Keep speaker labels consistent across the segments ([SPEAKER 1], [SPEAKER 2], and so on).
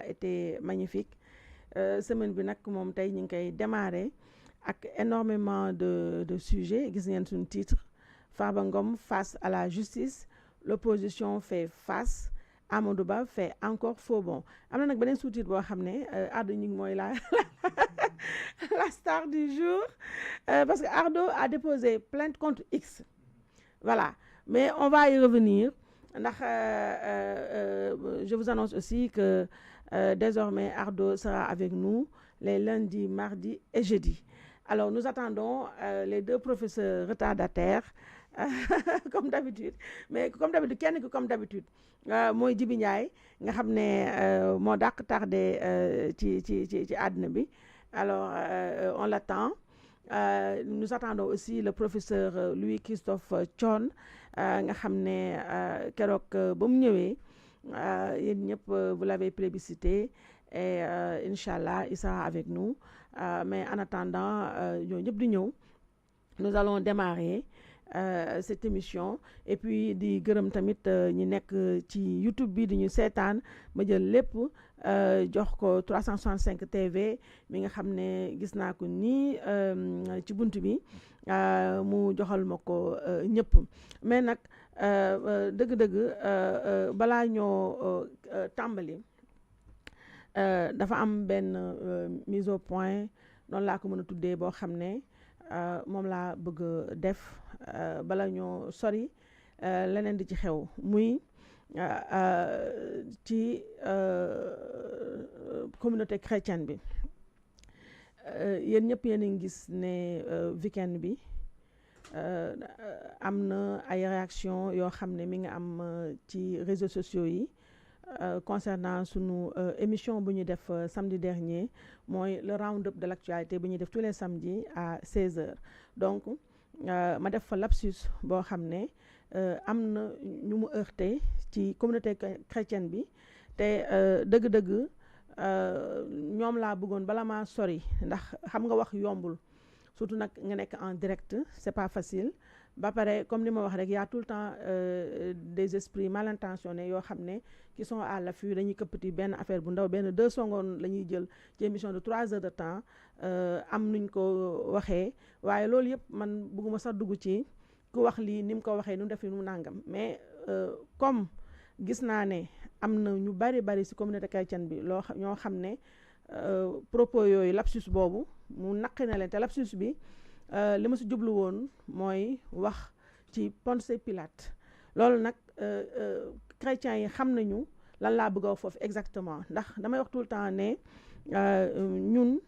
[SPEAKER 1] été magnifique semaine bi nag moom tey ñu ngi koy démarrer ak énormément de sujets gis ngeen suñu titre Farba Ngom face à la justice l'opposition fait face Amadou Ba fait encore faux bond am na nag beneen sous-titre boo xam ne Ardo ñu ngi mooy la star du jour parce que Ardo a déposé plainte contre X voilà mais on va y revenir ndax je vous annonce aussi que désormais Ardo sera avec nous les lundis, mardis et jeudis. Alors nous attendons les deux professeurs retardataires comme d'habitude mais comme d'habitude kenn ki comme d'habitude mooy Djibi Ndiaye nga xam ne moo dàq tardé ci àddina bi alors on l'attend. Nous attendons aussi le professeur Louis-Christophe Thion nga xam ne keroog ba mu ñëwee yéen ñëpp vous l'avez plébiscité et Inch'Allah il sera avec nous mais en attendant ñoo ñëpp di ñëw nous allons démarrer cette émission et puis di gërëm tamit ñi nekk ci YouTube bi di ñu seetaan ma jël lépp jox ko 365 TV mi nga xam ne gis naa ko nii ci bunt bi mu joxal ma ko ñëpp mais nag dëgg-dëgg balaa ñoo tàmbali dafa am benn mise au point noonu laa ko mën a tuddee boo xam ne moom laa bëgg def bala ñoo sori leneen di ci xew muy ci communauté chrétienne bi yéen ñëpp yéen a ngi gis ne weekend bi am na ay réaction yoo xam ne mi nga am ci réseaux sociaux yi concernant sunu émission bu ñu def samedi dernier mooy le round-up de l'actualité bu ñuy def tous les samedis à 16h donc ma def fa lapsus boo xam ne am na ñu mu heurté ci communauté chrétienne bi te dëgg-dëgg ñoom laa bëggoon bala maa sori ndax xam nga wax yombul surtout nag nga nekk en direct c'est pas facile ba pare comme ni ma wax rek y a tout le temps des esprits mal intentionnés yoo xam ne qui sont à l'affût dañuy këppati benn affaire bu ndaw benn 2 secondes la ñuy jël ci émission de 3 heures de temps am nuñ ko waxee waaye loolu yëpp man bëgguma sax dugg ci ku wax lii ni mu ko waxee nu mu def nu mu nàngam mais comme gis naa ne am na ñu bari ci communauté chrétienne bi ñoo xam ne propos yooyu lapsus boobu mu naqi na leen te lapsus bi li ma si jublu woon mooy wax ci Ponce Pilate loolu nag chrétiens yi xam nañu lan laa bëgg a wax foofu exactement ndax damay wax tout le temps ne ñun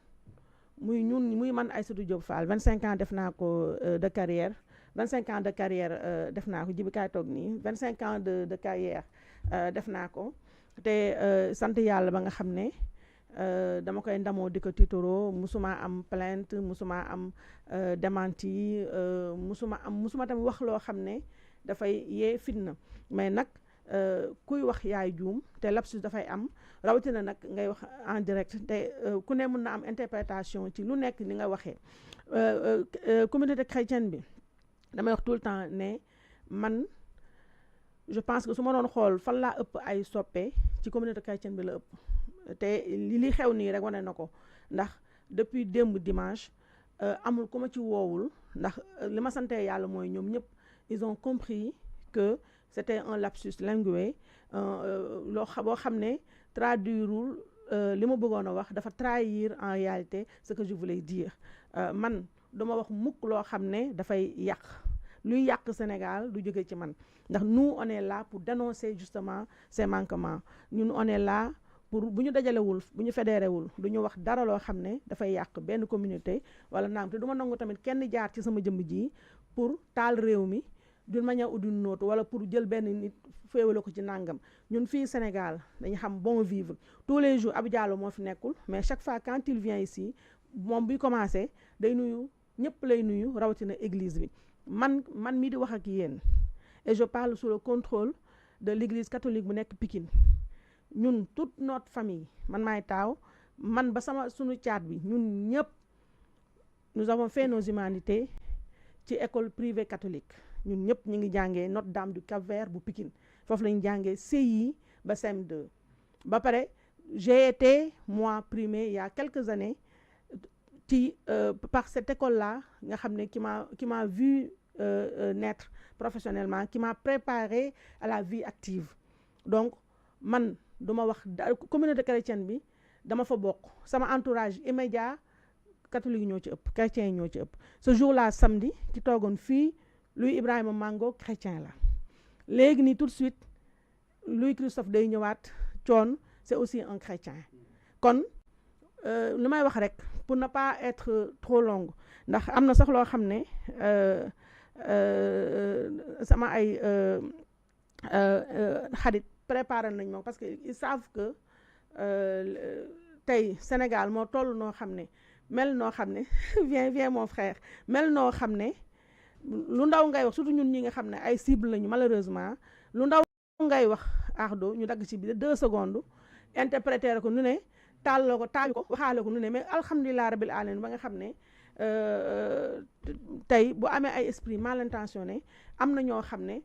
[SPEAKER 1] muy man Aïssatou Diop Fall 25 ans def naa ko de carrière 25 ans de carrière def naa ko Djibi kaay toog nii 25 ans de carrière def naa ko te sant yàlla ba nga xam ne dama koy ndamoo di ko tiitaroo musuma am plainte musuma am démenti musuma tamit wax loo xam ne dafay yee fitna mais nag kuy wax yaay juum te lapsus dafay am rawatina nag ngay wax en direct te ku ne mën na am interprétation ci lu nekk ni nga waxee communauté chrétienne bi damay wax tout le temps ne man je pense que su ma doon xool fan laa ëpp ay soppe ci communauté chrétienne bi la ëpp te li xew nii rek wane na ko ndax depuis démb dimanche amul ku ma ci woowul ndax li ma sante yàlla mooy ñoom ñëpp ils ont compris que c'était un lapsus lingué boo xam ne traduirul li ma bëggoon a wax dafa trahir en réalité ce que je voulais dire man duma wax mukk loo xam ne dafay yàq luy yàq Sénégal du jóge ci man ndax nous on est là pour dénoncer justement ces manquements ñun on est là pour bu ñu dajalewul bu ñu fédérewul du ñu wax dara loo xam ne dafay yàq benn communauté wala naam te du ma nangu tamit kenn jaar ci sama jëmm ji pour taal réew mi d'une manière ou d'une autre wala pour jël benn nit féewale ko ci nàngam ñun fii Sénégal dañu xam bon vivre tous les jours Abou Diallo moo fi nekkul mais chaque fois quand il vient ici moom buy commencé day nuyu ñëpp lay nuyu rawatina église bi man mii di wax ak yéen et je parle sous le contrôle de l'église catholique bu nekk Pikine ñun toute notre famille man maay taaw man ba sunu caat bi ñun ñëpp nous avons fait nos humanités ci école privée catholique ñun ñëpp ñu ngi jàngee Notre-Dame du Cap-Vert bu Pikine foofu lañu jàngee CI ba CM2 ba pare j'ai été moi primée il y a quelques années par cette école-là nga xam ne qui m'a vu naître professionnellement, qui m'a préparé à la vie active. Donc man duma wax communauté chrétienne bi dama fa bokk, sama entourage immédiat catholique ñoo ci ëpp, chrétien ñoo ci ëpp. Ce jour-là samedi ki toogoon fii Louis Ibrahima Mango chrétien la. Léegi nii tout de suite Louis Christophe day ñëwaat Thione c'est aussi un chrétien. Kon li may wax rek pour ne pas être trop longue ndax am na sax loo xam ne sama ay xarit préparé nañ moom parce que ils savent que tey Sénégal moo toll noo xam ne mel noo xam ne viens mon frère mel noo xam ne lu ndaw ngay wax surtout ñun ñi nga xam ne ay cible lañu malheureusement lu ndaw ngay wax ardo ñu dagg ci bi 2 secondes interpréter ko nu ne taal ko waxaale ko nu ne mais alhamdulilah rabil alamin ba nga xam ne tey bu amee ay esprit mal intentionné am na ñoo xam ne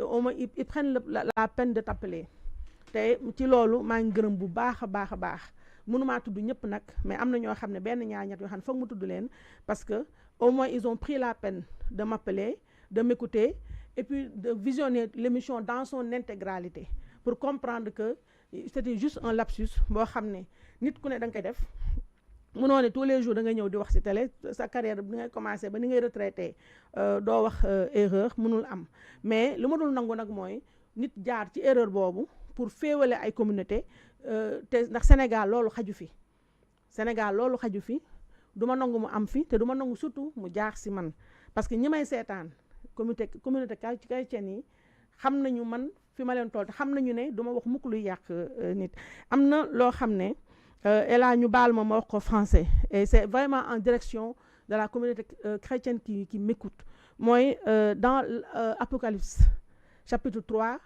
[SPEAKER 1] au moins ils prennent la peine de t'appeler te ci loolu maa ngi gërëm bu baax a baax a baax mënumaa tudd ñëpp nag mais am na ñoo xam ne benn ñaar ñett yoo xam ne foog mu tudd leen parce que au moins ils ont pris la peine de m'appeler, de m'écouter et puis de visionner l'émission dans son intégralité pour comprendre que c'était juste un lapsus boo xam ne nit ku ne da nga koy def mënoo ne tous les jours da nga ñëw di wax ci télé sa carrière bi ngay commencé ba ni ngay retraité doo wax erreur mënul am mais lu ma dul nangu nag mooy nit jaar ci erreur boobu pour féewale ay communauté te ndax Sénégal loolu xaju fi du ma nangu mu am fi te du ma nangu surtout mu jaar ci man parce que ñi may seetaan communauté chrétienne yi xam nañu man fi ma leen toll te xam nañu ne du ma wax mukk luy yàq nit am na loo xam ne et là ñu baal ma wax ko français et c'est vraiment en direction de la communauté chrétienne qui m'écoute mooy dans Apocalypse chapitre 3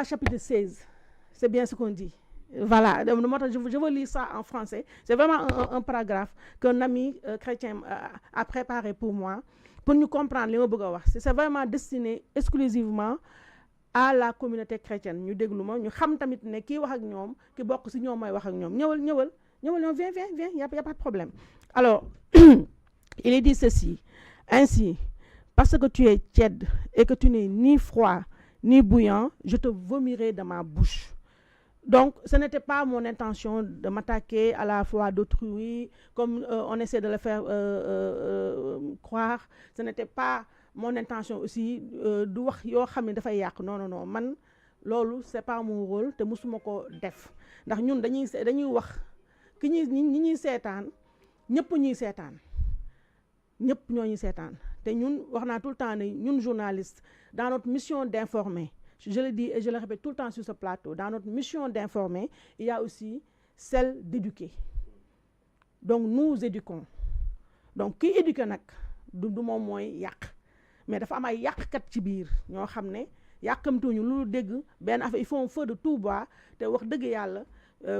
[SPEAKER 1] chapitre 16 c'est bien ce qu'on dit. Voilà, je veux lire ça en français. C'est vraiment un paragraphe qu'un ami chrétien a préparé pour moi, pour nous comprendre les mots. C'est vraiment destiné exclusivement à la communauté chrétienne. Nous déglumons, nous savons tamit ne qui wax ak ñom, ki bokk ci ñom moy wax ak ñom. Ñëwal, viens, y a pas de problème. Alors, il est dit ceci: ainsi, parce que tu es tiède et que tu n'es ni froid ni bouillant, je te vomirai de ma bouche. Donc, ce n'était pas mon intention de m'attaquer à la foi d'autrui, comme on essaie de le faire croire. Ce n'était pas mon intention aussi de wax yoo xam ne dafay yàq non man loolu c'est pas mon rôle te musuma ko def ndax ñun dañuy wax ki ñuy seetaan ñëpp ñuy seetaan ñëpp ñoo ñuy seetaan te ñun wax naa tout le temps ne ñun journalistes dans notre mission d'informer. Je le dis et je le répète tout le temps sur ce plateau. Dans notre mission d'informer, il y a aussi celle d'éduquer. Donc nous éduquons. Donc qui éduque nag du moom mooy yàq mais dafa am ay yàqkat ci biir ñoo xam ne yàkkamtuñu lu dégg benn affaire il faut un feu de tout bois te wax dëgg yàlla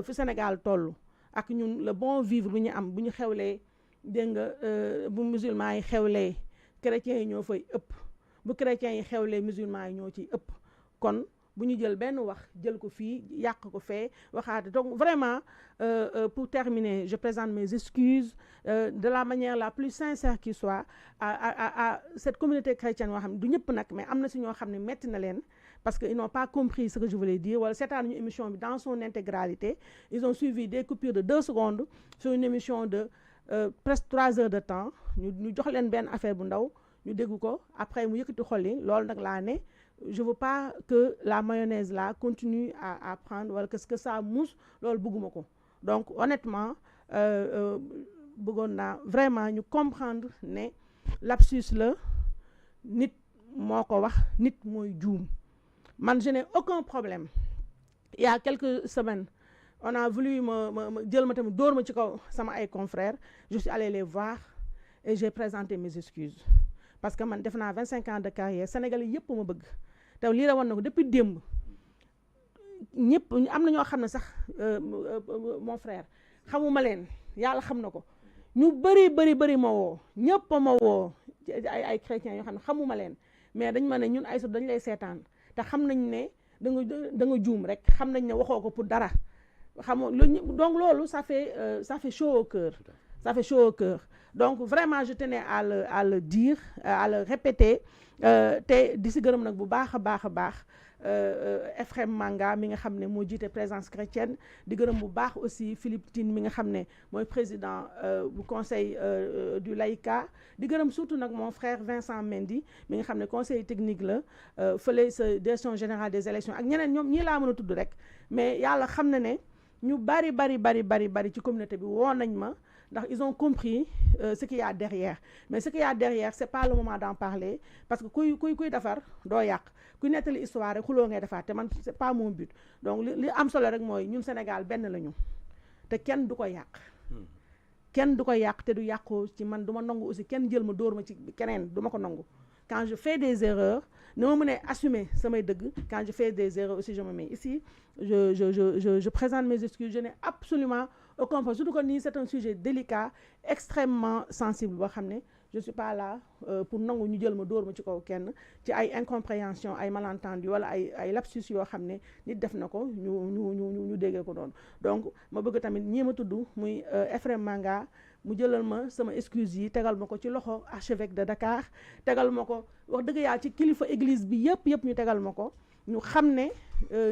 [SPEAKER 1] fi Sénégal toll ak ñun le bon vivre bu ñu am bu ñu xewlee dégg nga bu musulman yi xewlee chrétiens yi ñoo fay ëpp bu chrétiens yi xewlee musulman yi ñoo ciy ëpp. kon bu ñu jël benn wax jël ko fii yàq ko fee waxaate donc vraiment pour terminer je présente mes excuses de la manière la plus sincère qui soit à cette communauté chrétienne yoo xam ne du ñëpp nag mais am na si ñoo xam ne metti na leen parce que ils n'ont pas compris ce que je voulais dire wala seetaan ñu émission bi dans son intégralité ils ont suivi des coupures de 2 secondes sur une émission de presque 3 heures de temps ñu jox leen benn affaire bu ndaw ñu dégg ko après mu yëkkati xol yi loolu nag laa ne je veux pas que la mayonnaise là continue à prendre wala que ça mousse loolu bëgguma ko donc honnêtement bëggoon naa vraiment ñu comprendre ne lapsus la nit moo ko wax nit mooy juum man je n'ai aucun problème il y a quelques semaines on a voulu ma jël ma tamit dóor ma ci kaw sama ay confrères je suis allée les voir et j'ai présenté mes excuses parce que man def naa 25 ans de carrière sénégalais yëpp ma bëgg te lii la woon na ko depuis démb ñëpp am na ñoo xam ne sax mon frère xamuma leen yàlla xam na ko ñu bëri ma woo ñëpp ma woo ay chrétiens yoo xam ne xamuma leen mais dañ ma ne ñun ay dañ lay seetaan te xam nañ ne da nga juum rek xam nañ ne waxoo ko pour dara xam donc loolu ça fait chaud au cœur ça fait chaud au cœur donc vraiment je tenais à le dire à le répéter te di si gërëm nag bu baax a baax Ephrem Manga mi nga xam ne moo jiite Présence chrétienne di gërëm bu baax aussi Philippe Tine mi nga xam ne mooy président bu conseil du laïcat di gërëm surtout nag mon frère Vincent Mendy mi nga xam ne conseil technique la fële sa direction générale des élections ak ñeneen ñoom ñii laa mën a tudd rek mais yàlla xam na ne ñu bari ci communauté bi woo nañ ma ndax ils ont compris ce qu'il y a derrière mais ce qu'il y a derrière c'est pas le moment d'en parler parce que kuy defar doo yàq kuy nettali histoire rek xuloo ngay defaat te man c'est pas mon but donc li am solo rek mooy ñun Sénégal benn la ñu te kenn du ko yàq kenn du ko yàq te du yàqoo ci man du ma nangu aussi kenn jël ma dóor ma ci keneen du ma ko nangu quand je fais des erreurs ni ma mënee assumer samay dëgg quand je fais des erreurs aussi je me mets ici je présente mes excuses je n'ai absolument aucun problème surtout que nii c'est un sujet délicat extrêmement sensible boo xam ne je suis pas là pour nangu ñu jël ma dóor ma ci kaw kenn ci ay incompréhension ay malentendu wala ay lapsus yoo xam ne nit def na ko ñu déggee ko doon donc ma bëgg tamit ñii ma tudd muy Ephrem Manga mu jëlal ma sama excuse yi tegal ma ko ci loxo archevêque de Dakar tegal ma ko wax dëgg yàlla ci kilifa église bi yëpp ñu tegal ma ko ñu xam ne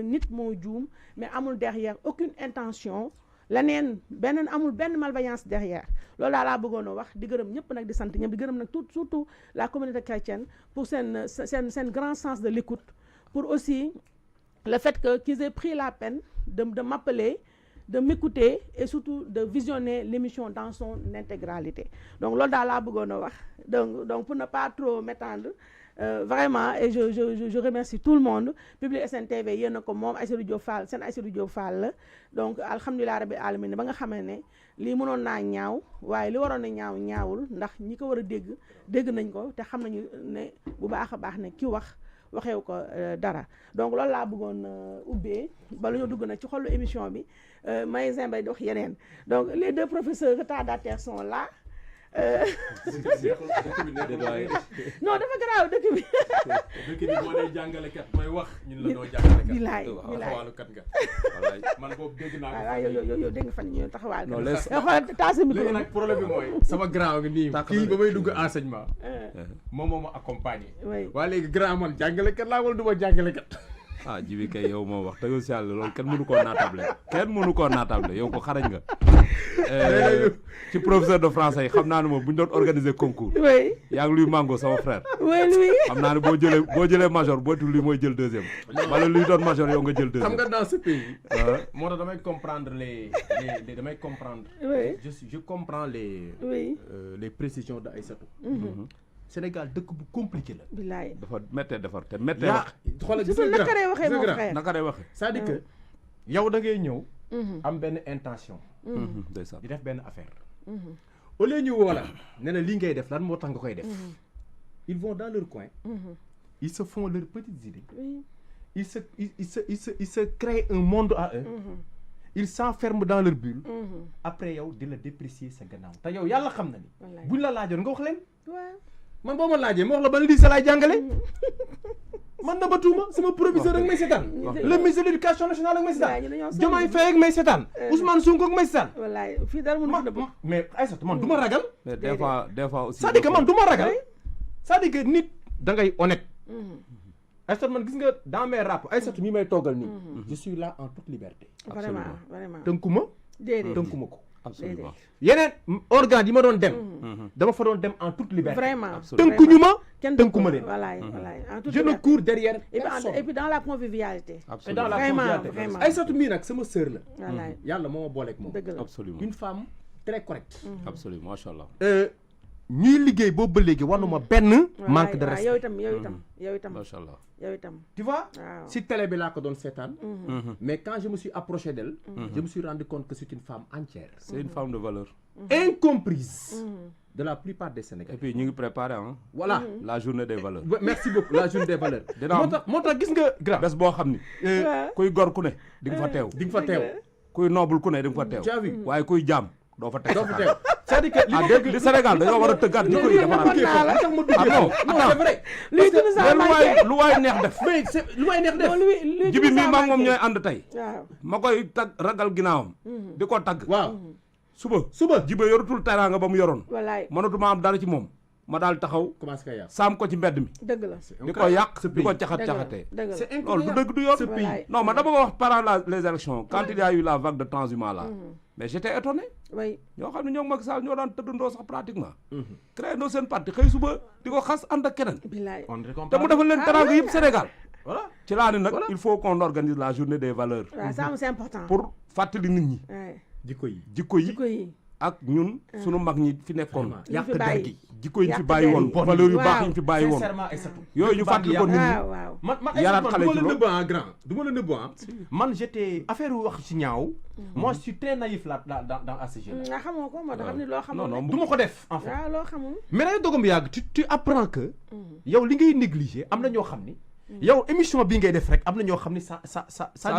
[SPEAKER 1] nit moo juum mais amul derrière aucune intention leneen beneen amul benn malveillance derrière loolu daal laa bëggoon a wax di gërëm ñëpp nag di sant ñëpp di gërëm nag surtout la communauté chrétienne pour seen grand sens de l'écoute pour aussi le fait que qu'ils aient pris la peine de m'appeler de m'écouter et surtout de visionner l'émission dans son intégralité donc loolu daal laa bëggoon a wax donc pour ne pas trop m'étendre vraiment et je remercie tout le monde Public SN TV yéen a ko moom Aïssatou Diop Fall seen Aïssatou Diop Fall la donc alhamdulilah rabbil alamin ba nga xamee ne lii mënoon naa ñaaw waaye li waroon na ñaawul ndax ñi ko war a dégg nañ ko te xam nañu ne bu baax a baax ne ki waxew ko dara donc loolu laa bëggoon ubbee bala ñu dugg nag ci xolu émission bi may Zembay di wax yeneen donc les deux professeurs retardataires sont là non dafa garaaw dëkk bi
[SPEAKER 2] boo dee jàngalekat mooy wax ñun la doo jàngalekat
[SPEAKER 1] bilaay
[SPEAKER 2] taxawaalukat nga wallaay man boobu dégg naa ko
[SPEAKER 1] yow dégg nga fan ñu taxawaal xoolal taasi micro
[SPEAKER 2] léegi nag problème bi mooy sama grand ngi nii kii ba may dugg enseignement moom moo ma accompagné waa léegi grand man jàngalekat laa wala du ma jàngalekat
[SPEAKER 3] Jibi kay yow moom wax dëgg si yàlla loolu kenn mënu koo naatable yow ko xarañ nga ci professeur de français yi xam naa ne moom bu ñu doon organiser concours yaa ngi luy mango sama frère xam naa ne boo jëlee major bootul luy mooy jël deuxième wala luy doon major yow nga jël deuxième
[SPEAKER 2] xam nga dans ce pays moo tax damay comprendre damay comprendre je comprends les précisions de Aïssatou Sénégal dëkk bu compliqué la.
[SPEAKER 1] bilaay
[SPEAKER 3] dafa méttee defar te méttee
[SPEAKER 2] wax. xoolal gis nga
[SPEAKER 1] naka lay waxee mon frère
[SPEAKER 3] naka lay waxee.
[SPEAKER 2] c'est-à-dire que yow da ngay ñëw. am benn intention.
[SPEAKER 3] ndeysaan
[SPEAKER 2] di def benn affaire. au lieu ñu woo la ne la lii ngay def lan moo tax nga koy def. ils vont dans leur coin. ils se font leurs petites idées. ils se créent un monde à eux. ils s'enferment dans leur bulle. après yow di la déprécier sa gannaaw te yow yàlla xam na ni. buñ la laajoon nga wax leen. man boo ma laajee ma wax la ban lii sa laay jàngale man na batuma sama proviseur ak may seetaan le ministre de l'éducation nationale ak may seetaan Diomaye Faye ak may seetaan Ousmane Sonko ak may seetaan
[SPEAKER 1] wallaay fii dara mënu ko
[SPEAKER 2] mais Aïssatou man du ma ragal
[SPEAKER 3] mais des fois aussi
[SPEAKER 2] c'est-à-dire que man du ma ragal c'est-à-dire que nit da ngay honnête Aïssatou man gis nga dans mes rapports Aïssatou mi may toggal nii je suis là en toute liberté
[SPEAKER 1] vraiment
[SPEAKER 2] tënkuma
[SPEAKER 1] déedéet
[SPEAKER 2] tënkuma ko
[SPEAKER 3] absolument
[SPEAKER 2] yeneen organes yi ma doon dem dama fa doon dem en toute liberté
[SPEAKER 1] vraiment
[SPEAKER 2] tënkuñu ma
[SPEAKER 1] kenn
[SPEAKER 2] tënkuma leen
[SPEAKER 1] wallaay
[SPEAKER 2] je ne cours derrière
[SPEAKER 1] et puis dans la convivialité
[SPEAKER 2] et dans la convivialité Aïssatou mii nag sama sœur la
[SPEAKER 1] wallaay
[SPEAKER 2] yàlla moo ma booleeg moom
[SPEAKER 1] dëgg la
[SPEAKER 3] absolument
[SPEAKER 2] une femme très correcte
[SPEAKER 3] absolument macha allah
[SPEAKER 2] ñuy liggéey boobu ba léegi wanuma benn manque de respect
[SPEAKER 1] yow itam
[SPEAKER 3] macha allah
[SPEAKER 1] yow itam
[SPEAKER 2] tu vois si télé bi laa ko doon seetaan mais quand je me suis approché d'elle je me suis rendu compte que c'est une femme entière
[SPEAKER 3] c'est une femme de valeur
[SPEAKER 2] incomprise de la plupart des Sénégalais
[SPEAKER 3] et puis ñu ngi préparé
[SPEAKER 2] voilà
[SPEAKER 3] la journée des valeurs
[SPEAKER 2] merci beaucoup la journée des valeurs moo tax gis nga grand
[SPEAKER 3] bés boo xam ni kuy gor ku ne di nga fa teew
[SPEAKER 2] di nga fa teew
[SPEAKER 3] kuy noble ku ne di nga fa teew
[SPEAKER 2] tu as vu
[SPEAKER 3] waaye kuy jaam doo fa teew
[SPEAKER 2] c'est-à-dire que
[SPEAKER 3] li Sénégal dañoo war a tëggaat jikko yi defaraat.
[SPEAKER 2] non c'est vrai.
[SPEAKER 3] lu waay neex def.
[SPEAKER 2] mais c'est lu waay neex def.
[SPEAKER 3] jibi mi maa moom ñooy ànd tey. ma koy tag ragal ginnaawam. di ko tagg.
[SPEAKER 2] waaw
[SPEAKER 3] suba jibe yorutul teraanga ba mu yoroon.
[SPEAKER 1] wallaay
[SPEAKER 3] mënatuma am dara ci moom. ma daal taxaw.
[SPEAKER 2] commencé kay yàq
[SPEAKER 3] saam ko ci mbedd mi.
[SPEAKER 1] dëgg la
[SPEAKER 3] di ko yàq di ko caxat-caxatee. loolu du dëgg du yoon. non ma dama ko wax pendant les élections quand il y a eu la vague de transhumance là. mais j'étais étonné.
[SPEAKER 1] oui
[SPEAKER 3] ñoo xam ne ñoo Macky Sall ñoo daan tëddandoo sax pratiquement. créé ndoo seen parti xëy suba di ko xas ànd ak keneen. te mu defal leen teraanga yëpp Sénégal.
[SPEAKER 2] voilà
[SPEAKER 3] ci laa ne nag il faut qu'on organise la journée des valeurs.
[SPEAKER 1] waaw ça c'est important.
[SPEAKER 3] pour fàttali nit ñi. jikko yi. ak ñun sunu mag ñi fi nekkoon.
[SPEAKER 2] yàq der gi
[SPEAKER 3] jikko yi ñu fi bàyyi woon valeur yu baax yi ñu fi bàyyi woon. yooyu ñu fàttali ko nit ñi.
[SPEAKER 2] man
[SPEAKER 3] yaraat xale ci loolu
[SPEAKER 2] du ma la nëbb man j'étais affaire wax ci ñaaw. moi je suis très naïf là dans à ce jeu.
[SPEAKER 1] nga xamoo ko moo tax xam ni loo xamul.
[SPEAKER 3] non
[SPEAKER 2] du ma ko def en fait.
[SPEAKER 1] waaw loo xamul.
[SPEAKER 2] mais nag dogam yàgg tu apprends que. yow li ngay négliger am na ñoo xam ni. yow émission bii ngay def rek am na ñoo xam ni ça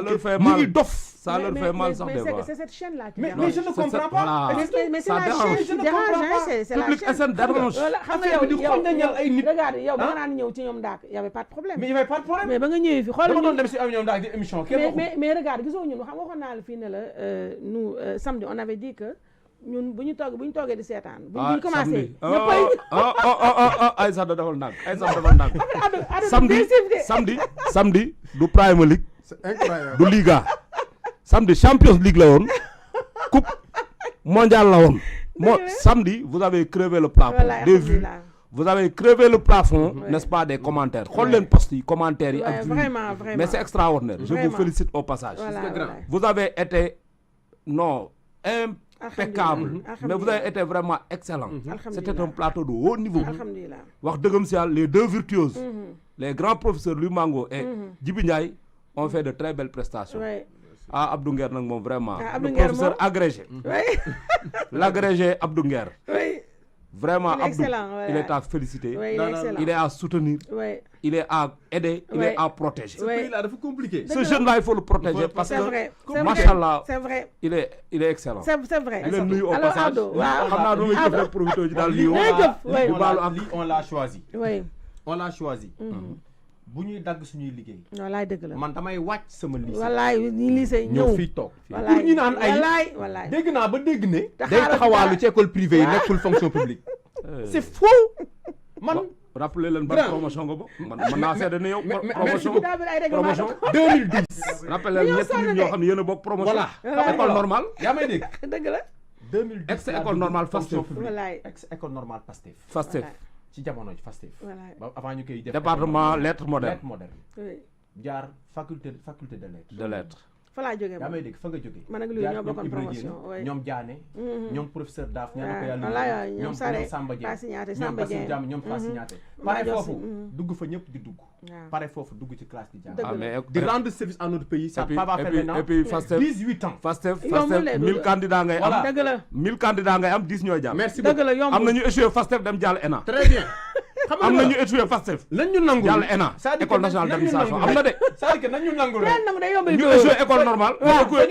[SPEAKER 3] leur fait mal
[SPEAKER 2] ñu ngi dof.
[SPEAKER 3] ça leur fait mal sax des fois.
[SPEAKER 1] mais c'est cette chaîne là qui
[SPEAKER 2] mais je ne comprends pas.
[SPEAKER 1] mais c'est la chaîne qui dérange c'est la
[SPEAKER 3] Public SN dérange.
[SPEAKER 1] xam nga yow regarde yow ba nga naan ñëw ci ñoom daak y avait pas de problème.
[SPEAKER 2] mais y avait pas de problème.
[SPEAKER 1] mais ba nga ñëwee fi xool
[SPEAKER 2] dama doon dem si ñoom daak di émission kenn
[SPEAKER 1] mais regarde gisoo ñun xam waxoon naa la fii ne la nous samedi on avait dit que ñun bu ñu toogee di seetaan. bu ñu commencé ñëppay.
[SPEAKER 3] Aïssata defal ndànk Aïssata defal ndànk. samedi du Premier League.
[SPEAKER 2] c'est incroyable
[SPEAKER 3] du Liga. samedi Champions League la woon. coupe mondiale la woon. samedi vous avez crevé le plafond des vues. vous avez crevé le plafond, n'est-ce pas, des commentaires. Xool leen post yi commentaires yi ak
[SPEAKER 1] vraiment
[SPEAKER 3] mais c'est extraordinaire. Je vous félicite au passage. Vous avez été impeccable, mais vous avez été vraiment excellent. C'était un plateau de haut niveau. Wax dëggam si yàlla les deux virtuoses, les grands professeurs Louis Mango et Djibi Ndiaye ont fait de très belles prestations. Abdou Nguer nag moom vraiment le professeur agrégé. L'agrégé Abdou Nguer. Vraiment, Abdou, il est à féliciter, il est à soutenir, il est à aider, il est à protéger.
[SPEAKER 2] Ce pays-là, c'est compliqué.
[SPEAKER 3] Ce jeune-là, il faut le protéger parce que, machallah, il est excellent.
[SPEAKER 1] C'est vrai.
[SPEAKER 3] Il est nuyu au passage.
[SPEAKER 2] On l'a choisi. On l'a choisi. bu ñuy dagg suñuy liggéey.
[SPEAKER 1] wallaay dëgg la
[SPEAKER 2] man damay wàcc sama lycée.
[SPEAKER 1] wallaay ñi lycée ñëw
[SPEAKER 2] fii toog.
[SPEAKER 1] wallaay
[SPEAKER 2] pour ñu naan ay
[SPEAKER 1] wallaay
[SPEAKER 2] dégg naa ba dégg ne. day taxawaalu ci école privée yi nekkul fonction publique. c'est faux. man
[SPEAKER 3] rappelé leen ban promotion nga bokk. man naa seede ne yow. promotion 2010. rappelé leen ñetti nit ñoo xam ne yéen a bokk promotion.
[SPEAKER 2] voilà
[SPEAKER 3] école normale.
[SPEAKER 2] yaa may dégg.
[SPEAKER 1] dëgg la.
[SPEAKER 2] 2010
[SPEAKER 3] ex école normale Pastef.
[SPEAKER 1] wallaay
[SPEAKER 2] ex école normale Pastef.
[SPEAKER 3] Pastef.
[SPEAKER 2] ci jamono ji Pastef. ba avant ñu koy def
[SPEAKER 3] département lettres modernes.
[SPEAKER 2] jaar faculté de lettres.
[SPEAKER 3] de lettres.
[SPEAKER 1] fa laa jógee
[SPEAKER 2] yaa may dégg fa nga jógee.
[SPEAKER 1] man ak Louis ñoo bokkoon promotion
[SPEAKER 2] ñoom Diané. ñoom professeur Daaf ñaan ko
[SPEAKER 1] yàlla
[SPEAKER 2] ñoom Samba Dieng ñoom Bassirou Diam ñoom Fassi Ñaate pare foofu dugg fa ñëpp di dugg. pare foofu dugg ci classe di jàng. di rendre service à notre pays. ça va faire maintenant
[SPEAKER 3] et puis Pastef
[SPEAKER 2] 18 ans.
[SPEAKER 3] Pastef 1000 candidats ngay am.
[SPEAKER 1] dëgg la
[SPEAKER 3] 1000 candidats ngay am 10 ñooy jàll.
[SPEAKER 2] merci beaucoup
[SPEAKER 1] dëgg la yomb
[SPEAKER 3] am nañu échoué Pastef dem jàll ENA.
[SPEAKER 2] très bien.
[SPEAKER 3] am nañu échoué Pastef.
[SPEAKER 2] lan ñu nangul
[SPEAKER 3] jàll ENA école nationale d'administration am na de.
[SPEAKER 2] c'est-à-dire que nañ ñu nangul
[SPEAKER 3] ñu échoué école normale.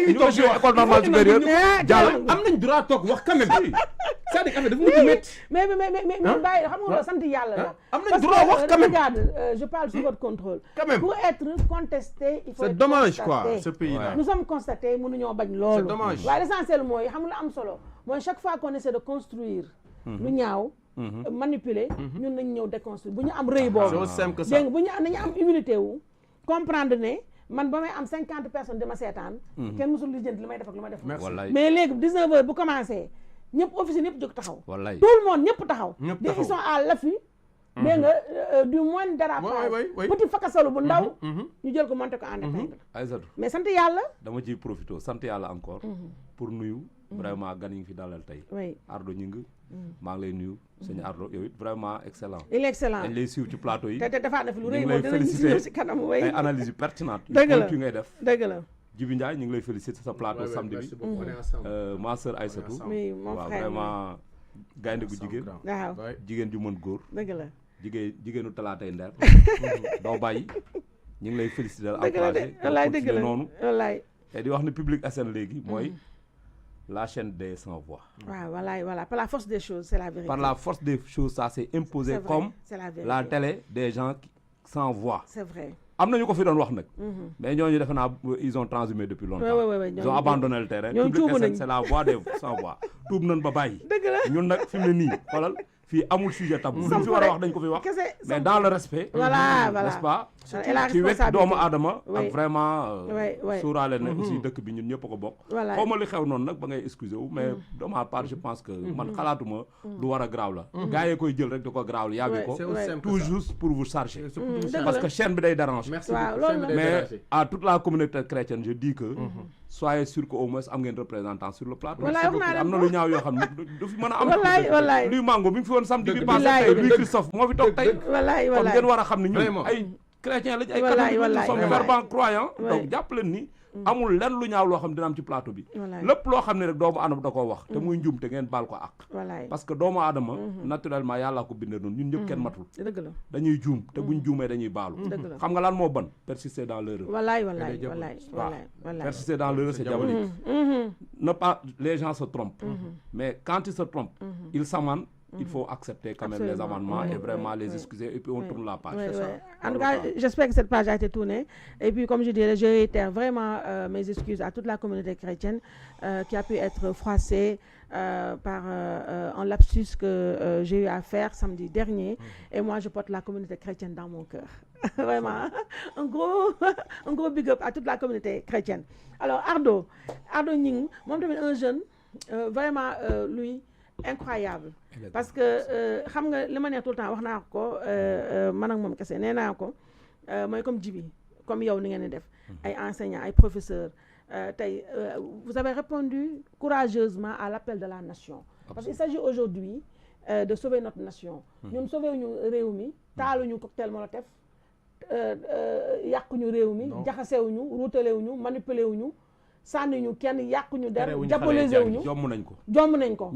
[SPEAKER 3] ñu échoué école normale supérieure jàll.
[SPEAKER 2] am nañ droit toog wax quand même. c'est-à-dire que dafa mujj métti.
[SPEAKER 1] mais bàyyi xam nga sant yàlla la.
[SPEAKER 2] am nañ droit wax quand même.
[SPEAKER 1] regarde je parle sous votre contrôle.
[SPEAKER 2] quand même
[SPEAKER 1] pour être contesté il faut
[SPEAKER 2] c'est dommage quoi ce pays-là.
[SPEAKER 1] nous sommes constatés mënuñoo bañ loolu.
[SPEAKER 2] c'est dommage
[SPEAKER 1] waaye l'essentiel mooy xam nga am solo mooy chaque fois qu'on essaie de construire. lu ñaaw. manipuler ñun nañ ñëw déconstruire bu ñu am rëy boobu.
[SPEAKER 2] c'est aussi simple que ça.
[SPEAKER 1] dégg nga bu ñu nañu am humilité wu comprendre ne man ba may am 50 personnes dama seetaan. kenn mësul lijjanti li may def ak lu ma def. mais léegi 19 heures bu commencé ñëpp officier ñëpp jóg taxaw. tout le monde ñëpp taxaw. ils sont à l'affût. dégg nga du moindre dérapage. petit fakasalu bu ndaw. ñu jël ko monté ko en épingle.
[SPEAKER 3] Aïssatou
[SPEAKER 1] mais sant yàlla.
[SPEAKER 3] dama ciy profité sant yàlla encore. pour nuyu. vraiment gan yi ngi fi dalal tey. Ardo Gningue. maa ngi lay nuyu. sëñ Ardo yow it vraiment excellent.
[SPEAKER 1] il est excellent
[SPEAKER 3] dañ lay suivre ci plateau yi.
[SPEAKER 1] te defaat na fi lu rëy moom dinañ gis ñëw si kanam way
[SPEAKER 3] ay analyse yu pertinente.
[SPEAKER 1] dëgg la
[SPEAKER 3] yu ngay def.
[SPEAKER 1] dëgg la.
[SPEAKER 3] Djibi Ndiaye ñu ngi lay féliciter sa plateau samedi bi. ma sœur Aïssatou.
[SPEAKER 1] oui mon frère
[SPEAKER 3] vraiment gaynde gu jigéen.
[SPEAKER 1] waaw
[SPEAKER 3] jigéen ju mën góor.
[SPEAKER 1] dëgg la.
[SPEAKER 3] jigéenu talaatay ndeer. doo bàyyi ñu ngi lay féliciter.
[SPEAKER 1] dëgg la de wallaay dëgg la
[SPEAKER 3] noonu.
[SPEAKER 1] wallaay.
[SPEAKER 3] te di wax ne Public SN léegi mooy. la chaîne des sans voix.
[SPEAKER 1] Voilà. Par la force des choses, c'est la vérité.
[SPEAKER 3] Par la force des choses, ça s'est imposé comme la télé des gens sans voix.
[SPEAKER 1] C'est vrai.
[SPEAKER 3] Amna ñu ko fi doon wax nak mais ñooñu defe naa ils ont transhumé depuis longtemps. Ils ont abandonné le terrain. C'est la voix des sans voix. tuub nañ ba bàyyi. ñun nag fi mu ne nii xoolal fii amul sujet tabou. luñ fi war a wax dañ ko fi wax. mais dans le respect. n'est-ce pas. ci wet doomu aadama ak vraiment. suuraale na aussi dëkk bi ñun ñëpp ko bokk. xaw ma li xew noonu nag ba ngay excusé wu mais de ma part je pense que man xalaatuma lu war a graaw la. gars yi koy jël rek di ko graawal yàbbi ko. tout juste pour vous charger. parce que chaîne bi day dérange. mais à toute la communauté chrétienne je dis que. soyez sûr que au moins am ngeen représentant sur le plateau. am na lu ñaaw yoo xam ne du fi mën a am.
[SPEAKER 1] wallaay
[SPEAKER 3] luy mango bi mu fi woon samedi bi passé tey luy Christophe moo fi toog tey. kon ngeen war a xam ne ñun ay chrétien lañ ay catholique nous sommes fervents croyants donc jàpp leen ni amul lenn lu ñaaw loo xam dina am ci plateau bi lépp loo xam ne rek doomu aadama da koo wax te muy njum te ngeen baal ko ak parce que doomu aadama naturellement yàlla ko bindee noonu ñun ñëpp kenn matul dañuy juum te buñ juumee dañuy baalu xam nga lan moo ban persister dans l'erreur persister dans l'erreur c'est diabolique ne pas les gens se trompent mais quand ils se trompent ils s'amendent. Il faut accepter quand même les amendements et vraiment les excuser et puis on tourne la page.
[SPEAKER 1] En tout cas, j'espère que cette page a été tournée. Et puis, comme je dirais, je réitère vraiment mes excuses à toute la communauté chrétienne qui a pu être froissée par un lapsus que j'ai eu à faire samedi dernier. Et moi, je porte la communauté chrétienne dans mon cœur. Vraiment, un gros big up à toute la communauté chrétienne. Alors, Ardo Ning, moi, je suis un jeune, vraiment, lui, incroyable. Parce que xam nga li ma neex tout le temps wax naa ko man ak moom kese nee naa ko mooy comme Djibi comme yow ni ngeen di def ay enseignants ay professeurs tey vous avez répondu courageusement à l'appel de la nation. Parce qu'il s'agit aujourd'hui de sauver notre nation. ñun sauver ñu réew mi taaluñu cocktail Molotov yàquñu réew mi jaxasewuñu ruutalewuñu manipulewuñu sànniñu kenn yàquñu der jabolisewuñu jomm nañ ko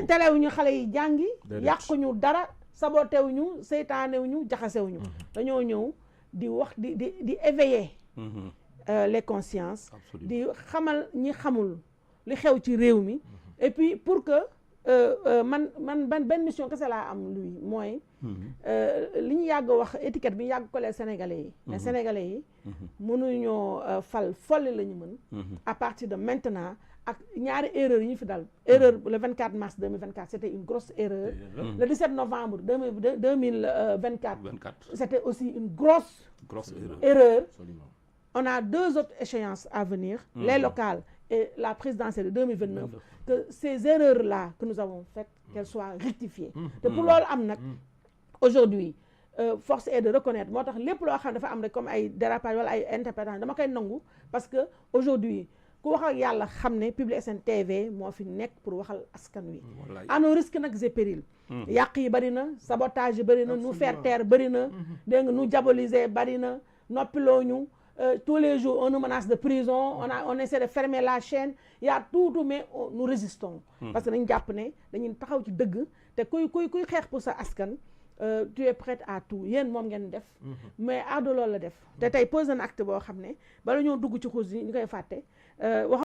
[SPEAKER 1] telewuñu xale yi jàngi yàquñu dara sabotewuñu seytaanewuñu jaxasewuñu dañoo ñëw di wax di éveiller les consciences di xamal ñi xamul li xew ci réew mi et puis pour que man benn mission kese laa am luy mooy li ñu yàgg wax étiquette bi ñu yàgg collé Sénégalais yi mais Sénégalais yi mënuñoo fal folli la ñu mën à partir de maintenant ak ñaari erreur yi ñu fi dal erreur le 24 mars 2024 c'était une grosse erreur le 17 novembre 2024 c'était aussi une grosse erreur. On a 2 autres échéances à venir, les locales et la présidentielle de 2029, que ces erreurs-là que nous avons faites, qu'elles soient rectifiées. Et pour l'heure, aujourd'hui, force est de reconnaître, moi, les plus comme des dérapages ou des interprétations, parce que aujourd'hui, ku wax ak yàlla xam ne Public SN TV moo fi nekk pour waxal askan wi à nos risques nag et périls yàq yi bëri na sabotage yi bëri na nous faire taire bëri na dégg nga nous diaboliser bëri na noppiloo ñu tous les jours on nous menace de prison on essaie de fermer la chaîne il y a tout mais nous résistons parce que dañu jàpp ne dañuy taxaw ci dëgg te kuy xeex pour sa askan tu es prête à tout yéen moom ngeen def mais Ardo loolu la def te tey pose un acte boo xam ne bala ñoo dugg ci xuus yi ñu koy fàtte